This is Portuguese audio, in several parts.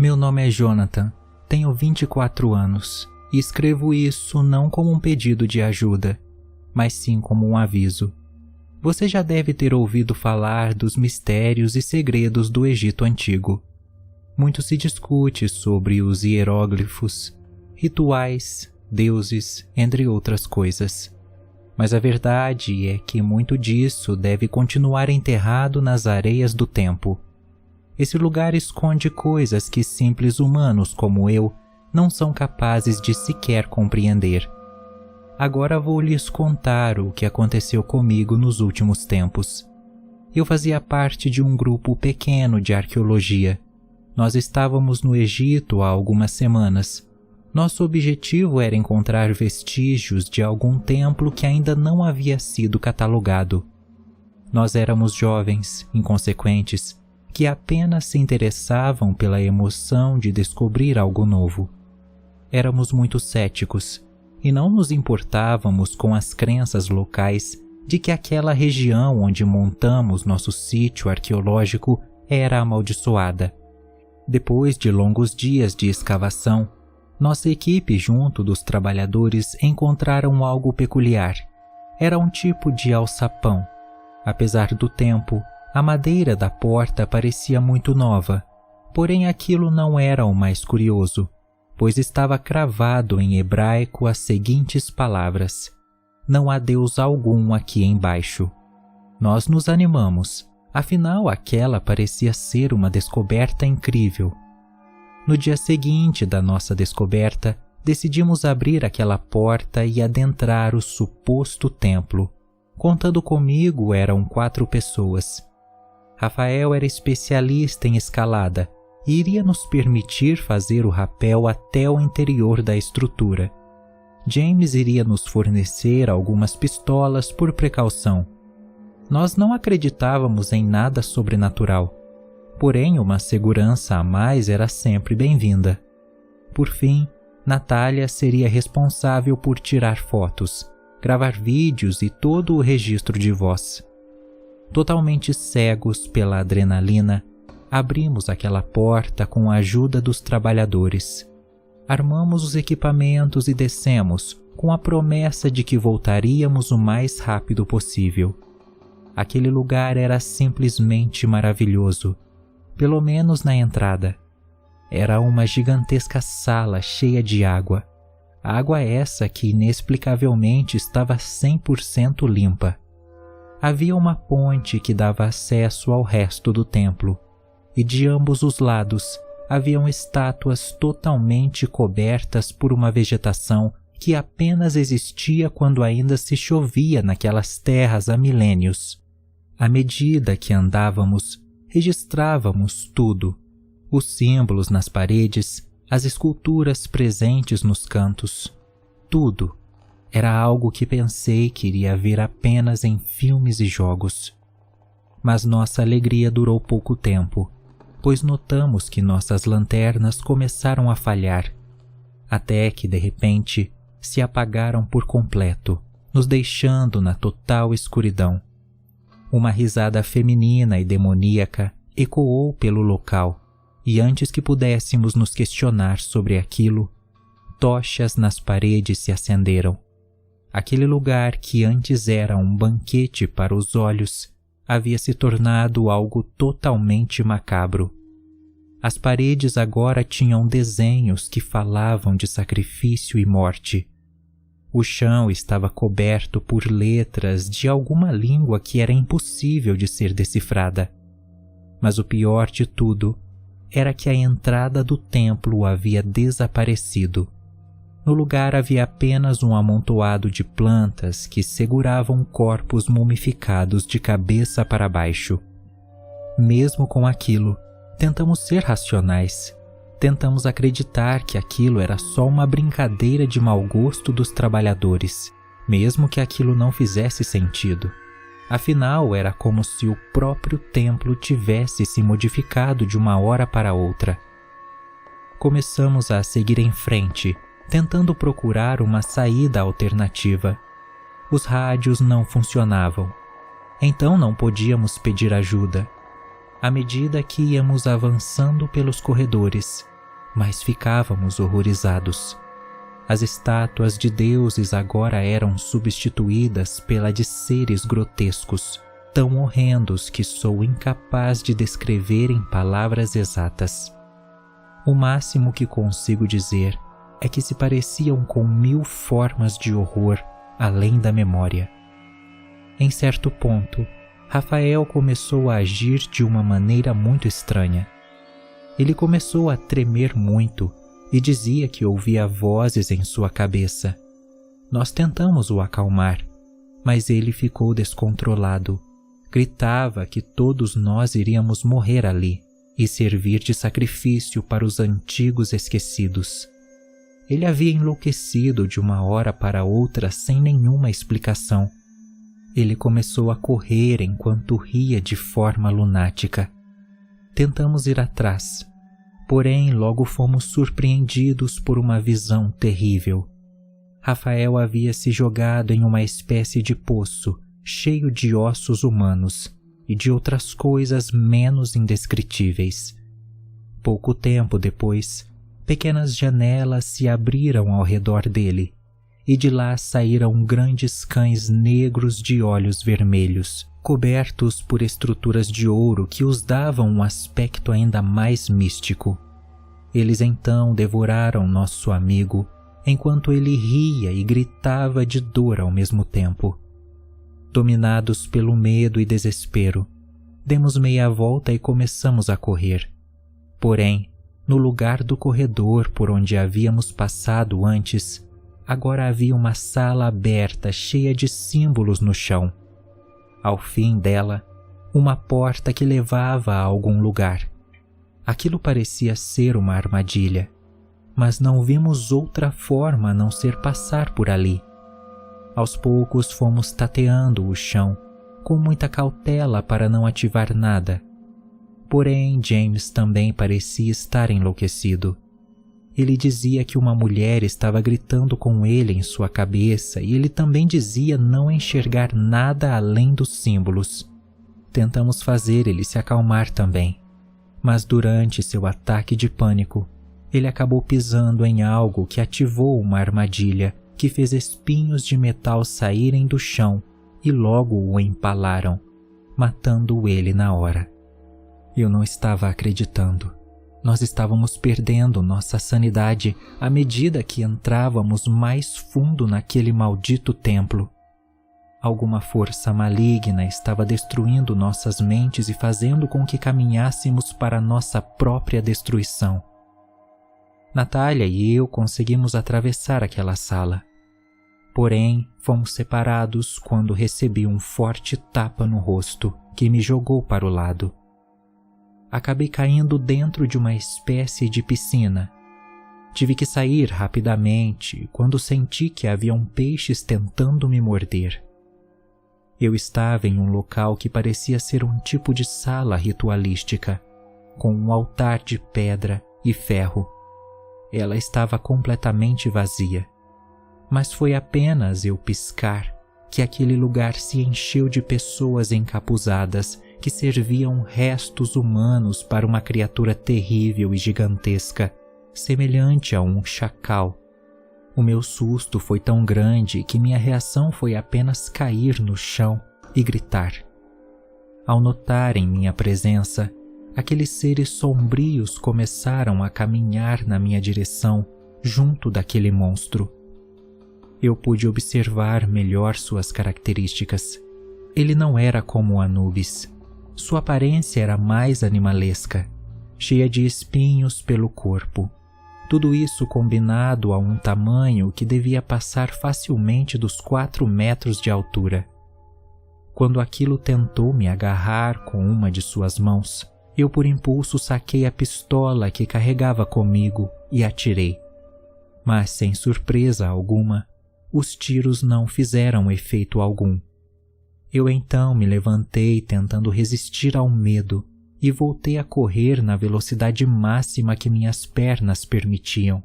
Meu nome é Jonathan, tenho 24 anos e escrevo isso não como um pedido de ajuda, mas sim como um aviso. Você já deve ter ouvido falar dos mistérios e segredos do Egito Antigo. Muito se discute sobre os hieróglifos, rituais, deuses, entre outras coisas. Mas a verdade é que muito disso deve continuar enterrado nas areias do tempo. Esse lugar esconde coisas que simples humanos como eu não são capazes de sequer compreender. Agora vou lhes contar o que aconteceu comigo nos últimos tempos. Eu fazia parte de um grupo pequeno de arqueologia. Nós estávamos no Egito há algumas semanas. Nosso objetivo era encontrar vestígios de algum templo que ainda não havia sido catalogado. Nós éramos jovens, inconsequentes, que apenas se interessavam pela emoção de descobrir algo novo. Éramos muito céticos e não nos importávamos com as crenças locais de que aquela região onde montamos nosso sítio arqueológico era amaldiçoada. Depois de longos dias de escavação, nossa equipe junto dos trabalhadores encontraram algo peculiar. Era um tipo de alçapão. Apesar do tempo, a madeira da porta parecia muito nova, porém aquilo não era o mais curioso, pois estava cravado em hebraico as seguintes palavras: "Não há Deus algum aqui embaixo." Nós nos animamos, afinal aquela parecia ser uma descoberta incrível. No dia seguinte da nossa descoberta, decidimos abrir aquela porta e adentrar o suposto templo. Contando comigo eram 4 pessoas. Rafael era especialista em escalada e iria nos permitir fazer o rapel até o interior da estrutura. James iria nos fornecer algumas pistolas por precaução. Nós não acreditávamos em nada sobrenatural, porém uma segurança a mais era sempre bem-vinda. Por fim, Natália seria responsável por tirar fotos, gravar vídeos e todo o registro de voz. Totalmente cegos pela adrenalina, abrimos aquela porta com a ajuda dos trabalhadores. Armamos os equipamentos e descemos, com a promessa de que voltaríamos o mais rápido possível. Aquele lugar era simplesmente maravilhoso, pelo menos na entrada. Era uma gigantesca sala cheia de água. Água essa que inexplicavelmente estava 100% limpa. Havia uma ponte que dava acesso ao resto do templo, e de ambos os lados haviam estátuas totalmente cobertas por uma vegetação que apenas existia quando ainda se chovia naquelas terras há milênios. À medida que andávamos, registrávamos tudo: os símbolos nas paredes, as esculturas presentes nos cantos. Tudo. Era algo que pensei que iria ver apenas em filmes e jogos. Mas nossa alegria durou pouco tempo, pois notamos que nossas lanternas começaram a falhar, até que, de repente, se apagaram por completo, nos deixando na total escuridão. Uma risada feminina e demoníaca ecoou pelo local, e antes que pudéssemos nos questionar sobre aquilo, tochas nas paredes se acenderam. Aquele lugar que antes era um banquete para os olhos havia se tornado algo totalmente macabro. As paredes agora tinham desenhos que falavam de sacrifício e morte. O chão estava coberto por letras de alguma língua que era impossível de ser decifrada. Mas o pior de tudo era que a entrada do templo havia desaparecido. No lugar havia apenas um amontoado de plantas que seguravam corpos mumificados de cabeça para baixo. Mesmo com aquilo, tentamos ser racionais. Tentamos acreditar que aquilo era só uma brincadeira de mau gosto dos trabalhadores, mesmo que aquilo não fizesse sentido. Afinal, era como se o próprio templo tivesse se modificado de uma hora para outra. Começamos a seguir em frente, tentando procurar uma saída alternativa. Os rádios não funcionavam, então não podíamos pedir ajuda. à medida que íamos avançando pelos corredores, mas ficávamos horrorizados. As estátuas de deuses agora eram substituídas pela de seres grotescos, tão horrendos que sou incapaz de descrever em palavras exatas. O máximo que consigo dizer é que se pareciam com 1000 formas de horror além da memória. Em certo ponto, Rafael começou a agir de uma maneira muito estranha. Ele começou a tremer muito e dizia que ouvia vozes em sua cabeça. Nós tentamos o acalmar, mas ele ficou descontrolado. Gritava que todos nós iríamos morrer ali e servir de sacrifício para os antigos esquecidos. Ele havia enlouquecido de uma hora para outra sem nenhuma explicação. Ele começou a correr enquanto ria de forma lunática. Tentamos ir atrás, porém logo fomos surpreendidos por uma visão terrível. Rafael havia se jogado em uma espécie de poço, cheio de ossos humanos e de outras coisas menos indescritíveis. Pouco tempo depois, pequenas janelas se abriram ao redor dele, e de lá saíram grandes cães negros de olhos vermelhos, cobertos por estruturas de ouro que os davam um aspecto ainda mais místico. Eles então devoraram nosso amigo, enquanto ele ria e gritava de dor ao mesmo tempo. Dominados pelo medo e desespero, demos meia volta e começamos a correr. Porém, no lugar do corredor por onde havíamos passado antes, agora havia uma sala aberta cheia de símbolos no chão. Ao fim dela, uma porta que levava a algum lugar. Aquilo parecia ser uma armadilha, mas não vimos outra forma a não ser passar por ali. Aos poucos fomos tateando o chão, com muita cautela para não ativar nada. Porém, James também parecia estar enlouquecido. Ele dizia que uma mulher estava gritando com ele em sua cabeça e ele também dizia não enxergar nada além dos símbolos. Tentamos fazer ele se acalmar também, mas durante seu ataque de pânico, ele acabou pisando em algo que ativou uma armadilha que fez espinhos de metal saírem do chão e logo o empalaram, matando ele na hora. Eu não estava acreditando. Nós estávamos perdendo nossa sanidade à medida que entrávamos mais fundo naquele maldito templo. Alguma força maligna estava destruindo nossas mentes e fazendo com que caminhássemos para nossa própria destruição. Natália e eu conseguimos atravessar aquela sala. Porém, fomos separados quando recebi um forte tapa no rosto que me jogou para o lado. Acabei caindo dentro de uma espécie de piscina. Tive que sair rapidamente quando senti que haviam peixes tentando me morder. Eu estava em um local que parecia ser um tipo de sala ritualística, com um altar de pedra e ferro. Ela estava completamente vazia, mas foi apenas eu piscar que aquele lugar se encheu de pessoas encapuzadas que serviam restos humanos para uma criatura terrível e gigantesca, semelhante a um chacal. O meu susto foi tão grande que minha reação foi apenas cair no chão e gritar. Ao notarem minha presença, aqueles seres sombrios começaram a caminhar na minha direção, junto daquele monstro. Eu pude observar melhor suas características. Ele não era como Anubis. Sua aparência era mais animalesca, cheia de espinhos pelo corpo. Tudo isso combinado a um tamanho que devia passar facilmente dos 4 metros de altura. Quando aquilo tentou me agarrar com uma de suas mãos, eu por impulso saquei a pistola que carregava comigo e atirei. Mas sem surpresa alguma, os tiros não fizeram efeito algum. Eu então me levantei tentando resistir ao medo e voltei a correr na velocidade máxima que minhas pernas permitiam.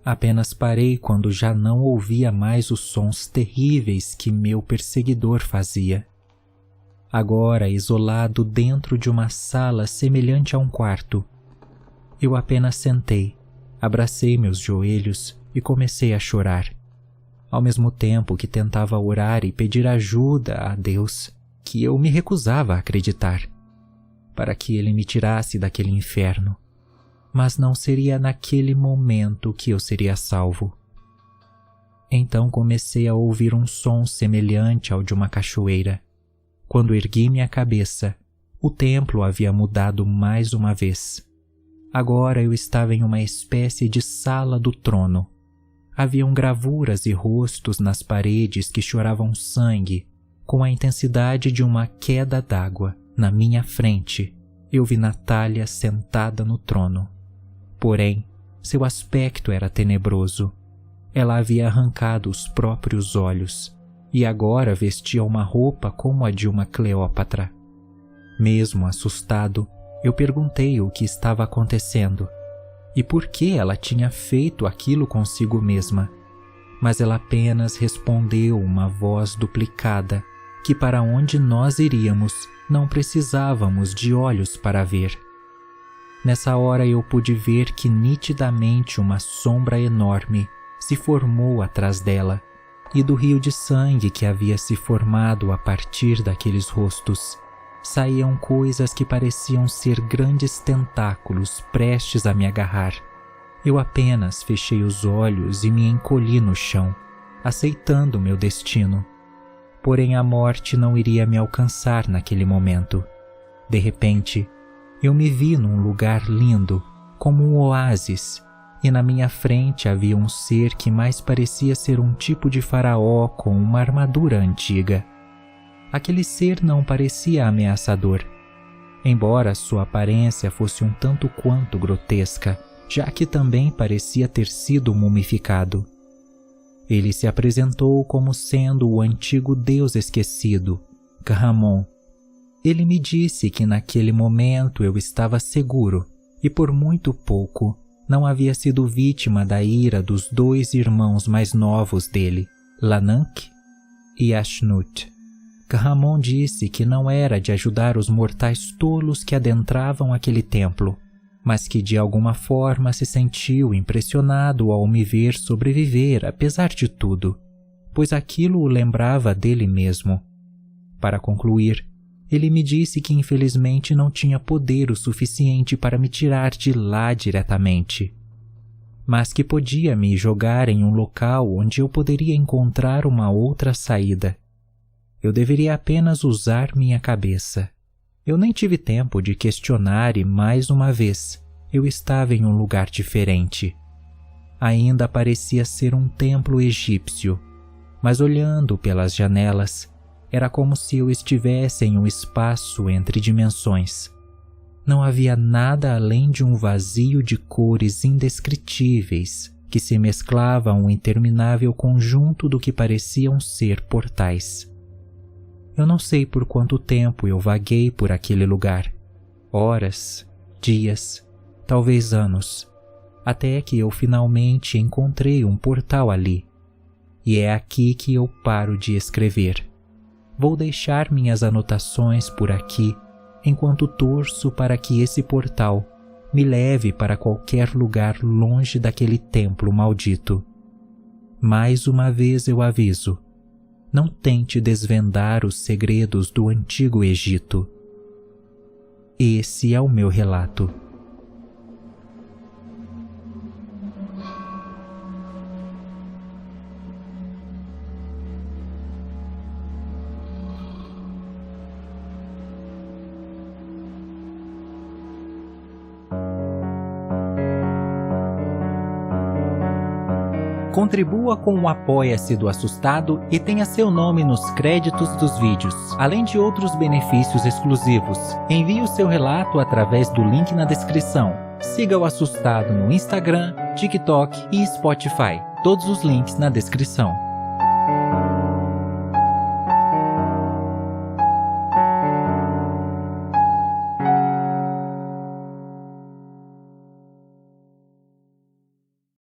Apenas parei quando já não ouvia mais os sons terríveis que meu perseguidor fazia. agora isolado dentro de uma sala semelhante a um quarto. Eu apenas sentei, abracei meus joelhos e comecei a chorar, ao mesmo tempo que tentava orar e pedir ajuda a Deus, que eu me recusava a acreditar, para que Ele me tirasse daquele inferno. Mas não seria naquele momento que eu seria salvo. Então comecei a ouvir um som semelhante ao de uma cachoeira. Quando ergui minha cabeça, o templo havia mudado mais uma vez. Agora eu estava em uma espécie de sala do trono. Haviam gravuras e rostos nas paredes que choravam sangue, com a intensidade de uma queda d'água. Na minha frente, eu vi Natália sentada no trono. Porém, seu aspecto era tenebroso. Ela havia arrancado os próprios olhos e agora vestia uma roupa como a de uma Cleópatra. Mesmo assustado, eu perguntei o que estava acontecendo e por que ela tinha feito aquilo consigo mesma. Mas ela apenas respondeu uma voz duplicada que para onde nós iríamos não precisávamos de olhos para ver. Nessa hora eu pude ver que nitidamente uma sombra enorme se formou atrás dela, e do rio de sangue que havia se formado a partir daqueles rostos, saíam coisas que pareciam ser grandes tentáculos prestes a me agarrar. Eu apenas fechei os olhos e me encolhi no chão, aceitando meu destino. Porém a morte não iria me alcançar naquele momento. De repente, eu me vi num lugar lindo, como um oásis, e na minha frente havia um ser que mais parecia ser um tipo de faraó com uma armadura antiga. Aquele ser não parecia ameaçador, embora sua aparência fosse um tanto quanto grotesca, já que também parecia ter sido mumificado. Ele se apresentou como sendo o antigo deus esquecido, Khamon. Ele me disse que naquele momento eu estava seguro e por muito pouco não havia sido vítima da ira dos 2 irmãos mais novos dele, Lanank e Ashnut. Khamon disse que não era de ajudar os mortais tolos que adentravam aquele templo, mas que de alguma forma se sentiu impressionado ao me ver sobreviver apesar de tudo, pois aquilo o lembrava dele mesmo. Para concluir, ele me disse que infelizmente não tinha poder o suficiente para me tirar de lá diretamente, mas que podia me jogar em um local onde eu poderia encontrar uma outra saída. Eu deveria apenas usar minha cabeça. Eu nem tive tempo de questionar e, mais uma vez, eu estava em um lugar diferente. Ainda parecia ser um templo egípcio, mas olhando pelas janelas, era como se eu estivesse em um espaço entre dimensões. Não havia nada além de um vazio de cores indescritíveis que se mesclava a um interminável conjunto do que pareciam ser portais. Eu não sei por quanto tempo eu vaguei por aquele lugar. Horas, dias, talvez anos, até que eu finalmente encontrei um portal ali. E é aqui que eu paro de escrever. Vou deixar minhas anotações por aqui, enquanto torço para que esse portal me leve para qualquer lugar longe daquele templo maldito. Mais uma vez eu aviso, não tente desvendar os segredos do antigo Egito. Esse é o meu relato. Contribua com o Apoia-se do Assustado e tenha seu nome nos créditos dos vídeos, além de outros benefícios exclusivos. Envie o seu relato através do link na descrição. Siga o Assustado no Instagram, TikTok e Spotify. Todos os links na descrição.